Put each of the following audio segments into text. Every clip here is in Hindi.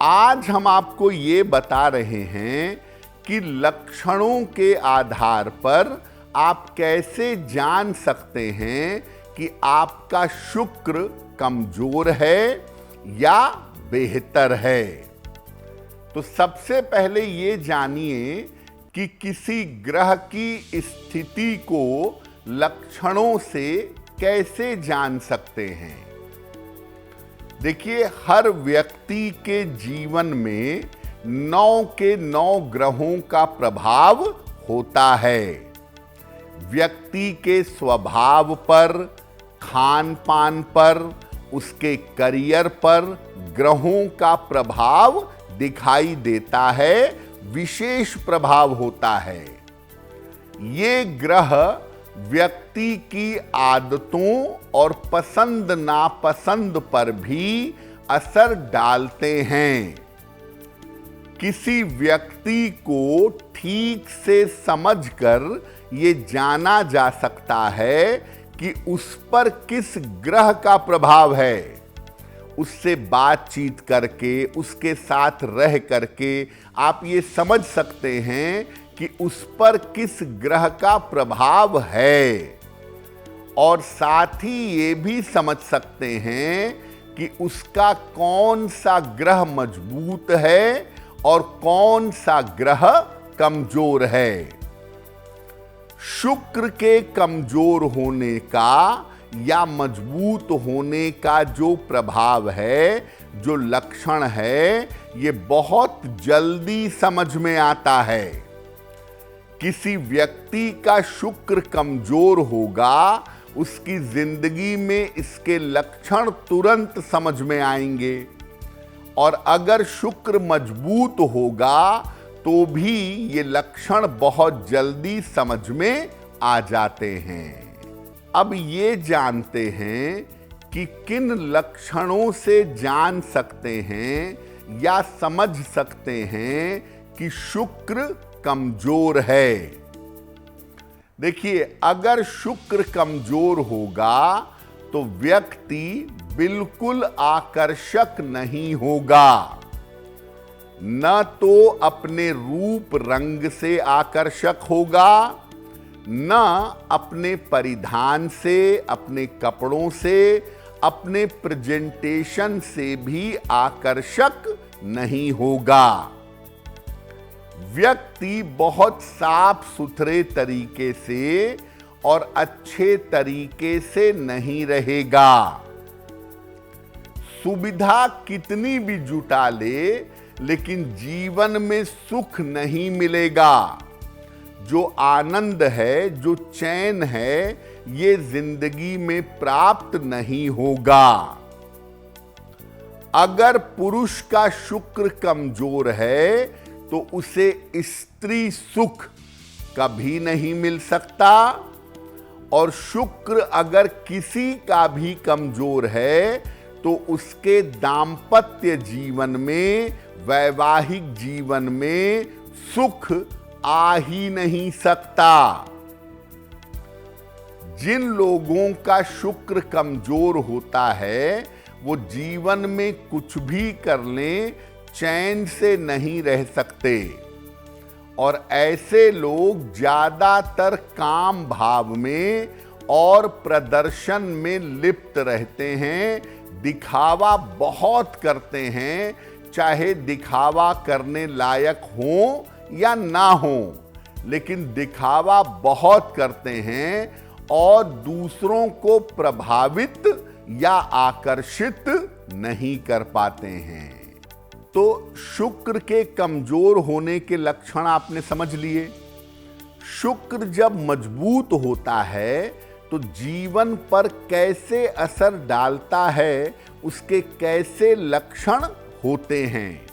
आज हम आपको ये बता रहे हैं कि लक्षणों के आधार पर आप कैसे जान सकते हैं कि आपका शुक्र कमजोर है या बेहतर है। तो सबसे पहले ये जानिए कि किसी ग्रह की स्थिति को लक्षणों से कैसे जान सकते हैं। देखिए, हर व्यक्ति के जीवन में 9 के 9 ग्रहों का प्रभाव होता है। व्यक्ति के स्वभाव पर, खान पान पर, उसके करियर पर ग्रहों का प्रभाव दिखाई देता है, विशेष प्रभाव होता है। ये ग्रह व्यक्ति की आदतों और पसंद नापसंद पर भी असर डालते हैं। किसी व्यक्ति को ठीक से समझकर ये जाना जा सकता है कि उस पर किस ग्रह का प्रभाव है। उससे बातचीत करके, उसके साथ रह करके आप ये समझ सकते हैं कि उस पर किस ग्रह का प्रभाव है, और साथ ही ये भी समझ सकते हैं कि उसका कौन सा ग्रह मजबूत है और कौन सा ग्रह कमजोर है। शुक्र के कमजोर होने का या मजबूत होने का जो प्रभाव है, जो लक्षण है, ये बहुत जल्दी समझ में आता है। किसी व्यक्ति का शुक्र कमजोर होगा, उसकी जिंदगी में इसके लक्षण तुरंत समझ में आएंगे, और अगर शुक्र मजबूत होगा तो भी ये लक्षण बहुत जल्दी समझ में आ जाते हैं। अब ये जानते हैं कि किन लक्षणों से जान सकते हैं या समझ सकते हैं कि शुक्र कमजोर है। देखिए, अगर शुक्र कमजोर होगा तो व्यक्ति बिल्कुल आकर्षक नहीं होगा। न तो अपने रूप रंग से आकर्षक होगा, न अपने परिधान से, अपने कपड़ों से, अपने प्रेजेंटेशन से भी आकर्षक नहीं होगा। व्यक्ति बहुत साफ सुथरे तरीके से और अच्छे तरीके से नहीं रहेगा। सुविधा कितनी भी जुटा ले, लेकिन जीवन में सुख नहीं मिलेगा। जो आनंद है, जो चैन है, ये जिंदगी में प्राप्त नहीं होगा। अगर पुरुष का शुक्र कमजोर है तो उसे स्त्री सुख कभी नहीं मिल सकता, और शुक्र अगर किसी का भी कमजोर है तो उसके दांपत्य जीवन में, वैवाहिक जीवन में सुख आ ही नहीं सकता। जिन लोगों का शुक्र कमजोर होता है वो जीवन में कुछ भी कर लें, चैन से नहीं रह सकते, और ऐसे लोग ज्यादातर काम भाव में और प्रदर्शन में लिप्त रहते हैं। दिखावा बहुत करते हैं, चाहे दिखावा करने लायक हो या ना हो, लेकिन दिखावा बहुत करते हैं और दूसरों को प्रभावित या आकर्षित नहीं कर पाते हैं। तो शुक्र के कमजोर होने के लक्षण आपने समझ लिए। शुक्र जब मजबूत होता है तो जीवन पर कैसे असर डालता है, उसके कैसे लक्षण होते हैं।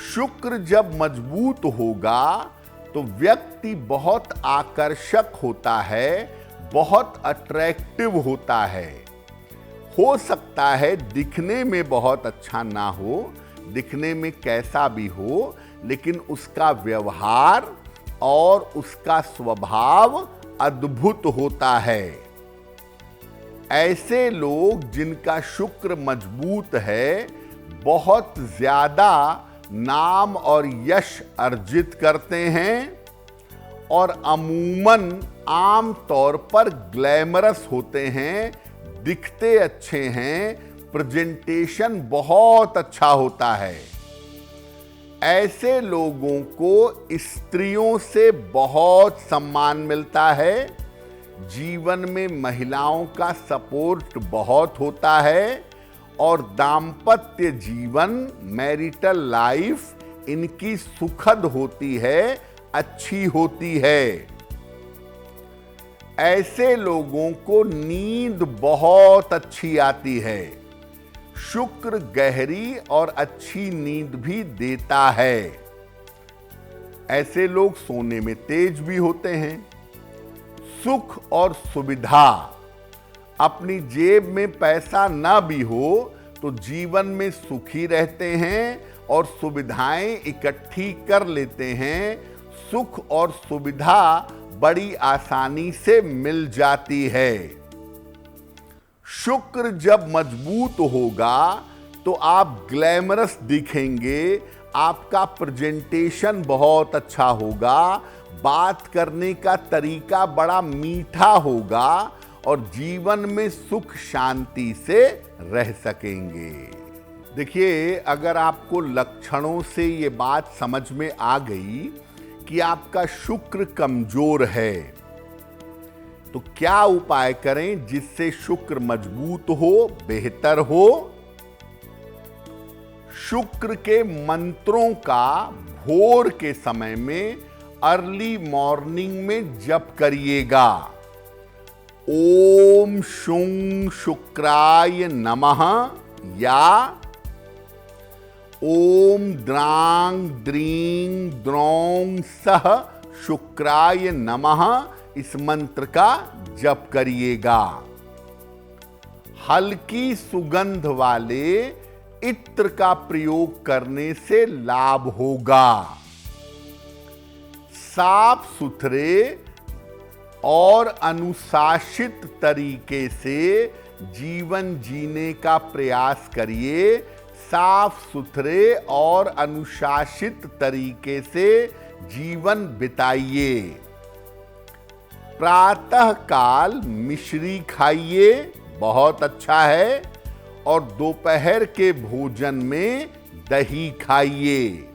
शुक्र जब मजबूत होगा तो व्यक्ति बहुत आकर्षक होता है, बहुत अट्रैक्टिव होता है। हो सकता है दिखने में बहुत अच्छा ना हो, दिखने में कैसा भी हो, लेकिन उसका व्यवहार और उसका स्वभाव अद्भुत होता है। ऐसे लोग जिनका शुक्र मजबूत है बहुत ज्यादा नाम और यश अर्जित करते हैं और अमूमन आम तौर पर ग्लैमरस होते हैं, दिखते अच्छे हैं, प्रेजेंटेशन बहुत अच्छा होता है। ऐसे लोगों को स्त्रियों से बहुत सम्मान मिलता है, जीवन में महिलाओं का सपोर्ट बहुत होता है और दाम्पत्य जीवन, मैरिटल लाइफ इनकी सुखद होती है, अच्छी होती है। ऐसे लोगों को नींद बहुत अच्छी आती है। शुक्र गहरी और अच्छी नींद भी देता है। ऐसे लोग सोने में तेज भी होते हैं। सुख और सुविधा, अपनी जेब में पैसा ना भी हो तो जीवन में सुखी रहते हैं और सुविधाएं इकट्ठी कर लेते हैं। सुख और सुविधा बड़ी आसानी से मिल जाती है। शुक्र जब मजबूत होगा तो आप ग्लैमरस दिखेंगे, आपका प्रेजेंटेशन बहुत अच्छा होगा, बात करने का तरीका बड़ा मीठा होगा और जीवन में सुख शांति से रह सकेंगे। देखिए, अगर आपको लक्षणों से ये बात समझ में आ गई कि आपका शुक्र कमजोर है, तो क्या उपाय करें जिससे शुक्र मजबूत हो, बेहतर हो? शुक्र के मंत्रों का भोर के समय में, अर्ली मॉर्निंग में जप करिएगा। ओम शुं शुक्राय नमः या ओम द्रांग द्रीं द्रौं सह शुक्राय नमः, इस मंत्र का जप करिएगा। हल्की सुगंध वाले इत्र का प्रयोग करने से लाभ होगा। साफ सुथरे और अनुशासित तरीके से जीवन जीने का प्रयास करिए। साफ सुथरे और अनुशासित तरीके से जीवन बिताइए। प्रातः काल मिश्री खाइए, बहुत अच्छा है, और दोपहर के भोजन में दही खाइए।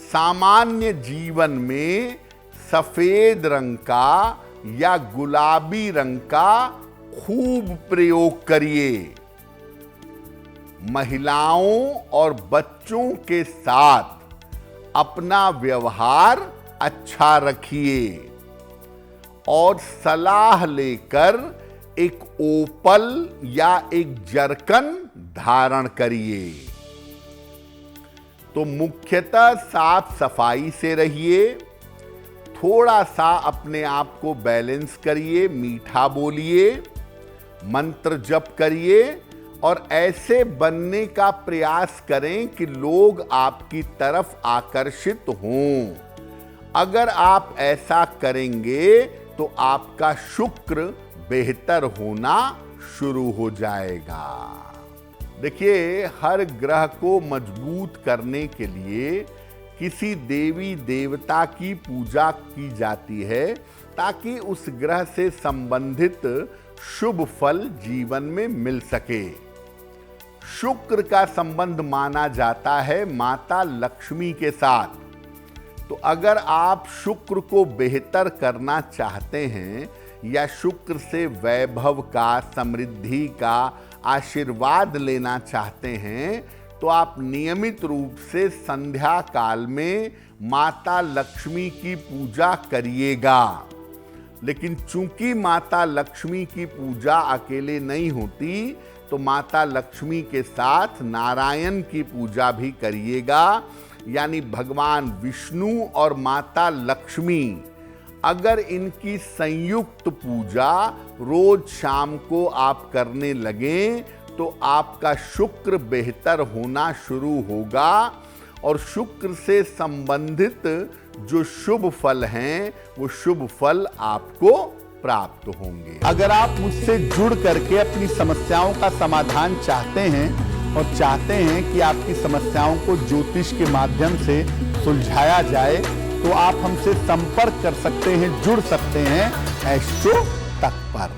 सामान्य जीवन में सफेद रंग का या गुलाबी रंग का खूब प्रयोग करिए। महिलाओं और बच्चों के साथ अपना व्यवहार अच्छा रखिए और सलाह लेकर एक ओपल या एक जरकन धारण करिए। तो मुख्यतः साफ सफाई से रहिए, थोड़ा सा अपने आप को बैलेंस करिए, मीठा बोलिए, मंत्र जप करिए और ऐसे बनने का प्रयास करें कि लोग आपकी तरफ आकर्षित हों। अगर आप ऐसा करेंगे तो आपका शुक्र बेहतर होना शुरू हो जाएगा। देखिए, हर ग्रह को मजबूत करने के लिए किसी देवी देवता की पूजा की जाती है ताकि उस ग्रह से संबंधित शुभ फल जीवन में मिल सके। शुक्र का संबंध माना जाता है माता लक्ष्मी के साथ। तो अगर आप शुक्र को बेहतर करना चाहते हैं या शुक्र से वैभव का, समृद्धि का आशीर्वाद लेना चाहते हैं, तो आप नियमित रूप से संध्या काल में माता लक्ष्मी की पूजा करिएगा। लेकिन चूंकि माता लक्ष्मी की पूजा अकेले नहीं होती, तो माता लक्ष्मी के साथ नारायण की पूजा भी करिएगा, यानी भगवान विष्णु और माता लक्ष्मी। अगर इनकी संयुक्त पूजा रोज शाम को आप करने लगें तो आपका शुक्र बेहतर होना शुरू होगा और शुक्र से संबंधित जो शुभ फल हैं वो शुभ फल आपको प्राप्त होंगे। अगर आप मुझसे जुड़ करके अपनी समस्याओं का समाधान चाहते हैं और चाहते हैं कि आपकी समस्याओं को ज्योतिष के माध्यम से सुलझाया जाए, तो आप हमसे संपर्क कर सकते हैं, जुड़ सकते हैं एस्ट्रो तक पर।